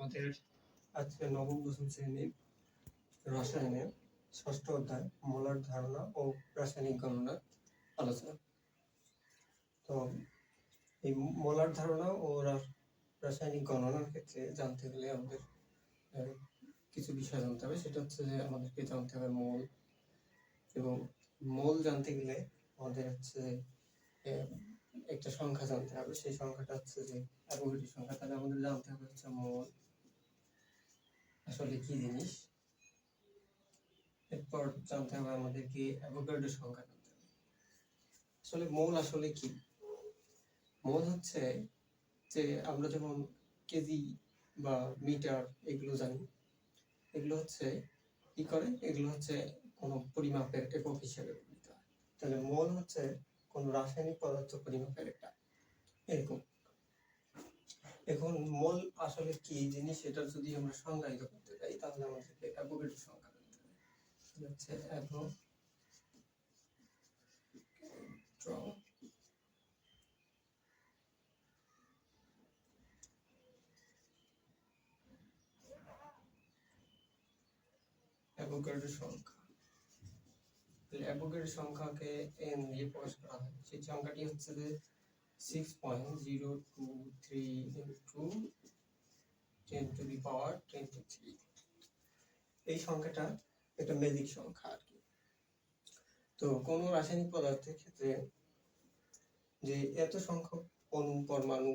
আমাদের আজকে নবম দশম শ্রেণীর রসায়নের ষষ্ঠ অধ্যায় মোলার ধারণা ও রাসায়নিক গণনার আলোচনা। তো এই মোলার ধারণা ও রাসায়নিক গণনার ক্ষেত্রে জানতে গেলে আমাদের কিছু বিষয় জানতে হবে। সেটা হচ্ছে যে আমাদেরকে জানতে হবে মোল, এবং মোল জানতে গেলে আমাদের হচ্ছে একটা সংখ্যা জানতে হবে। সেই সংখ্যাটা হচ্ছে যে অ্যাভোগাড্রো সংখ্যা। তাহলে আমাদের জানতে হবে হচ্ছে মোল আসলে কি জিনিস। এরপর জানতে হবে আমাদেরকে অ্যাভোগাড্রো সংখ্যা জানতে হবে। আসলে মোল আসলে কি? মোল হচ্ছে যে আমরা যেমন কেজি বা মিটার এগুলো জানি, এগুলো হচ্ছে কি করে, এগুলো হচ্ছে কোনো পরিমাপের একক হিসেবে ব্যবহৃত হয়। তাহলে মোল হচ্ছে কোন রাসায়নিক পদার্থ পরিমাপের একটা একক। এখন মোল আসলে কি জিনিস সেটা যদি আমরা সংজ্ঞায়িত করতে চাই তাহলে আমাদেরকে অ্যাভোগাড্রো সংখ্যা জানতে হবে। হচ্ছে অ্যাভোগাড্রো সংখ্যা। অ্যাভোগাড্রো সংখ্যাকে n দিয়ে প্রকাশ করা হয়। সেই সংখ্যাটি হচ্ছে যে 6.023 into 10 to the power 23। এই সংখ্যাটা একটা ম্যাজিক সংখ্যা আর কি। তো কোন রাসায়নিক পদার্থের ক্ষেত্রে যে এত সংখ্যক অণু, পরমাণু,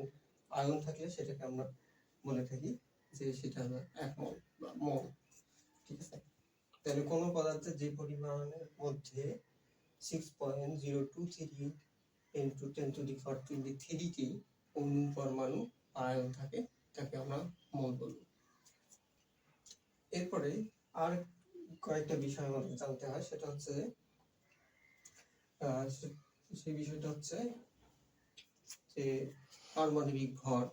আয়ন থাকলে সেটাকে আমরা বলে থাকি যে সেটা হলো 1 মোল বা মোল। ঠিক আছে? তাহলে কোন পদার্থের যে পরিমাণের মধ্যে 6.023 into 10 to the power 23 টি অণু, পরমাণু, আয়ন থাকে তাকে আমরা মোল বলবো। এরপরে আর কয়েকটা বিষয় আমাদের জানতে হয়। সেটা হচ্ছে সেই বিষয়টা হচ্ছে যে পারমাণবিক ভর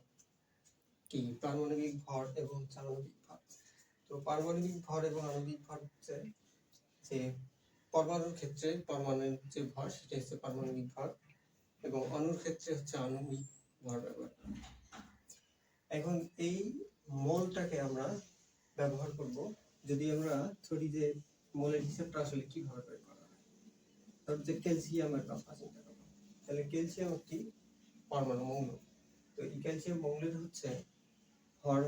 কি, পারমাণবিক ভর এবং আণবিক ভর। তো পারমাণবিক ভর এবং আণবিক ভর হচ্ছে যে পরমাণুর ক্ষেত্রে পরমাণুর যে ভর সেটা হচ্ছে পারমাণবিক ভর, এবং অণুর ক্ষেত্রে হচ্ছে আণবিক ভর ব্যবহার। এখন এই মোলটাকে আমরা ব্যবহার করব যদি আমরা ধরি যে মোলের হিসাবটা আসলে কিভাবে বের করা হয়। ধর যে ক্যালসিয়ামের কথা চিন্তা করব, তাহলে ক্যালসিয়াম একটি পরমাণু মৌল। তো এই ক্যালসিয়াম মৌলের হচ্ছে ভর,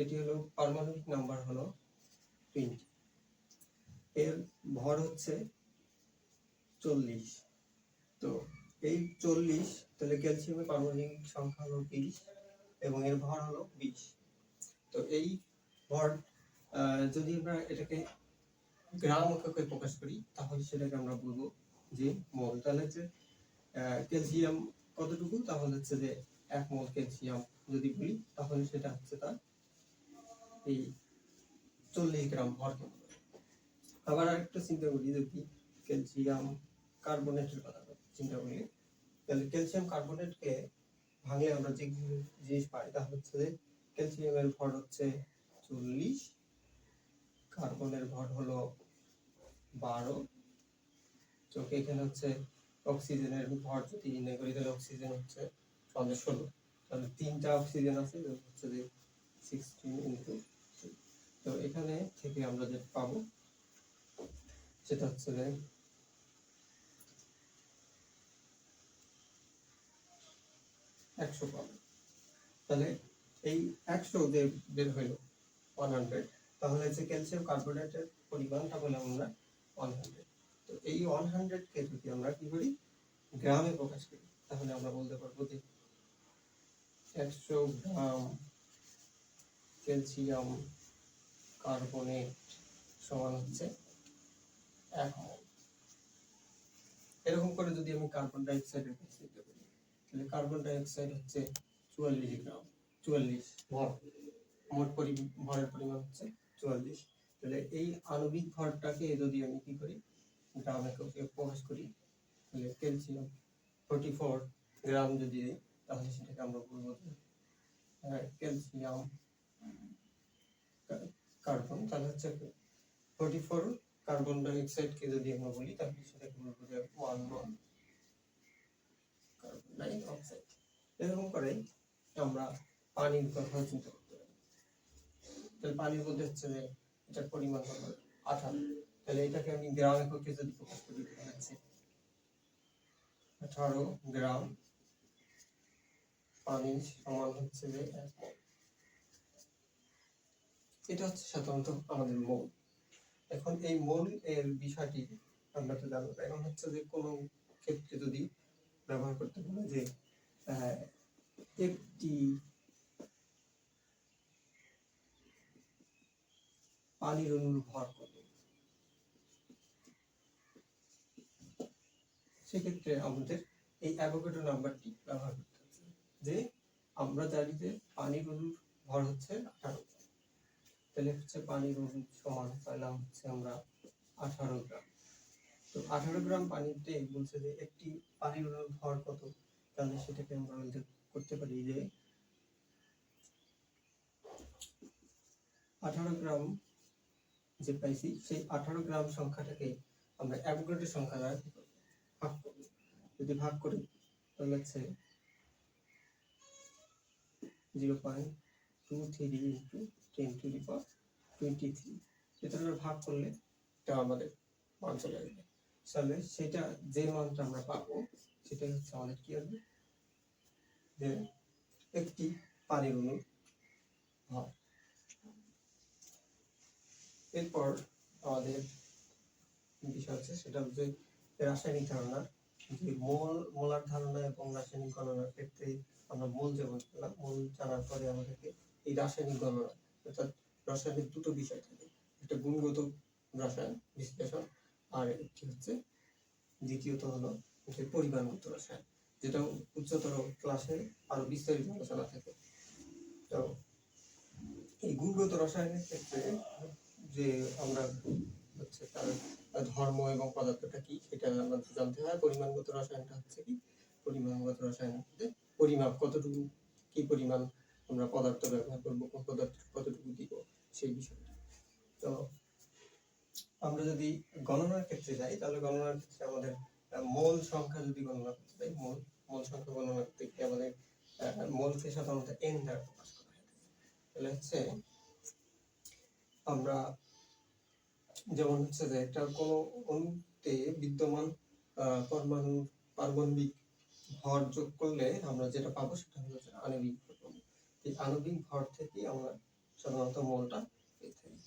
এটি হলো পারমাণবিক নাম্বার হলো 20, এর ভর হচ্ছে 40। তো এই 40, তাহলে ক্যালসিয়ামের পারমাণবিক সংখ্যা হলো 20 এবং এর ভর হলো 20। তো এই ভর যদি আমরা এটাকে গ্রাম এককে প্রকাশ করি তাহলে সেটাকে আমরা বলবো যে মোল। তাহলে হচ্ছে ক্যালসিয়াম কতটুকু, তাহলে হচ্ছে যে 1 মোল ক্যালসিয়াম যদি বলি তাহলে সেটা হচ্ছে তার এই 40 গ্রাম ভর। আবার আরেকটা চিন্তা করি, যদি ক্যালসিয়াম কার্বনেটের কথা চিন্তা করি, তাহলে ক্যালসিয়াম কার্বনেটকে ভাঙলে আমরা যে জিনিস পাই তা হচ্ছে যে ক্যালসিয়ামের ভর হচ্ছে 40, কার্বনের ভর হলো 12। তো এখানে হচ্ছে অক্সিজেনের ভর যদি নির্ণয় করি তাহলে অক্সিজেন হচ্ছে 16, তাহলে 3টা অক্সিজেন আছে হচ্ছে যে 16 into 3। তো এখানে থেকে আমরা যেটা পাবো সেটা হচ্ছে যে 100 পাবো। তাহলে এই 100 যে বের হইল 100, তাহলে যে ক্যালসিয়াম কার্বনেটের পরিমাণটা বলে আমরা 100। তো এই 100 কে যদি আমরা কি করি গ্রামে প্রকাশ করি তাহলে আমরা বলতে পারবো যে 100 গ্রাম ক্যালসিয়াম কার্বনেট সমান হচ্ছে 1 মোল। এরকম করে যদি আমি কার্বন ডাই অক্সাইডের ক্ষেত্রে চিন্তা করি, তাহলে কার্বন ডাই অক্সাইড হচ্ছে 44 গ্রাম, 44 ভর, মোট ভরের পরিমাণ হচ্ছে 44। তাহলে এই আণবিক ভরটাকে যদি আমি কি করি গ্রাম এককে প্রকাশ করি, তাহলে ক্যালসিয়াম 44 গ্রাম যদি দিই তাহলে সেটাকে আমরা বলবো ক্যালসিয়াম কার্বন। তাহলে হচ্ছে 44 কার্বন ডাই অক্সাইডকে যদি আমরা বলি তাহলে সেটাকে বলবো যে 1 মোল কার্বন ডাই অক্সাইড। এরকম করে আমরা পানির কথা চিন্তা করতে পারি। তাহলে পানির মধ্যে হচ্ছে যে এটার পরিমাণ কত 18, তাহলে এটাকে আমি গ্রাম এককে যদি প্রকাশ করি তাহলে হচ্ছে 18 গ্রাম পানি সমান হচ্ছে যে 1 মোল। এটা হচ্ছে সাধারণত আমাদের মোল। এখন এই মোল এর বিষয়টি আমরা তো জানবো। এখন হচ্ছে যে কোনো ক্ষেত্রে যদি ব্যবহার করতে বলে যে একটি পানির অণুর ভর কত, সেক্ষেত্রে আমাদের এই অ্যাভোগাড্রো নাম্বারটি ব্যবহার করতে হচ্ছে। যে আমরা জানি যে পানির অণুর ভর হচ্ছে 18, তাহলে হচ্ছে পানির অণু সমান পাইলাম হচ্ছে আমরা 18 গ্রাম। তো 18 গ্রাম পানিতে বলছে যে একটি পানির অণুর ভর কত, তাহলে সেটাকে আমরা উল্লেখ করতে পারি যে 18 গ্রাম যে পাইছি সেই 18 গ্রাম সংখ্যাটাকে আমরা অ্যাভোগাড্রো সংখ্যা দ্বারা ভাগ করব। যদি ভাগ করি তাহলে হচ্ছে 0.23 into 10 to the power 23, এটা আমরা ভাগ করলে এটা আমাদের মান চলে আসবে। তাহলে সেটা যে মানটা আমরা পাবো সেটাই হচ্ছে আমাদের কি হবে, যে একটি পানির অণুর ভর। এরপর আমাদের বিষয় হচ্ছে সেটা হচ্ছে রাসায়নিক ধারণা। যে মোলার ধারণা এবং রাসায়নিক গণনার ক্ষেত্রে আমরা মোল যেমন পেলাম, মোল জানার পরে আমাদেরকে এই রাসায়নিক গণনা, অর্থাৎ রসায়নের দুটো বিষয় থাকে, একটা গুণগত রসায়ন বিশ্লেষণ, আর একটি হচ্ছে দ্বিতীয়ত হলো যে পরিমাণগত রসায়ন, যেটা উচ্চতর ক্লাসে আরো বিস্তারিত আলোচনা থাকে। তো এই গুণগত রসায়নের ক্ষেত্রে যে আমরা হচ্ছে তার ধর্ম এবং পদার্থটা কি সেটা আমাদের জানতে হয়। পরিমাণগত রসায়নটা হচ্ছে কি, পরিমাণগত রসায়নের মধ্যে পরিমাপ কতটুকু, কি পরিমাণ আমরা পদার্থ ব্যবহার করবো, কোন পদার্থ কতটুকু দিব, সেই বিষয়টা। তো আমরা যদি গণনার ক্ষেত্রে যাই তাহলে গণনার ক্ষেত্রে আমাদের মোল সংখ্যা যদি গণনা করতে যাই, মোল সংখ্যা গণনা করতে গিয়ে আমাদের মোলকে সাধারণত n দ্বারা প্রকাশ করা হয়। তাহলে হচ্ছে আমরা যেমন হচ্ছে যে একটা কোনো অণুতে বিদ্যমান পরমাণুর পারমাণবিক ভর যোগ করলে আমরা যেটা পাবো সেটা হচ্ছে আণবিক ভর পাবো। এই আণবিক ভর থেকে আমরা সাধারণত মোলটা পেয়ে থাকি।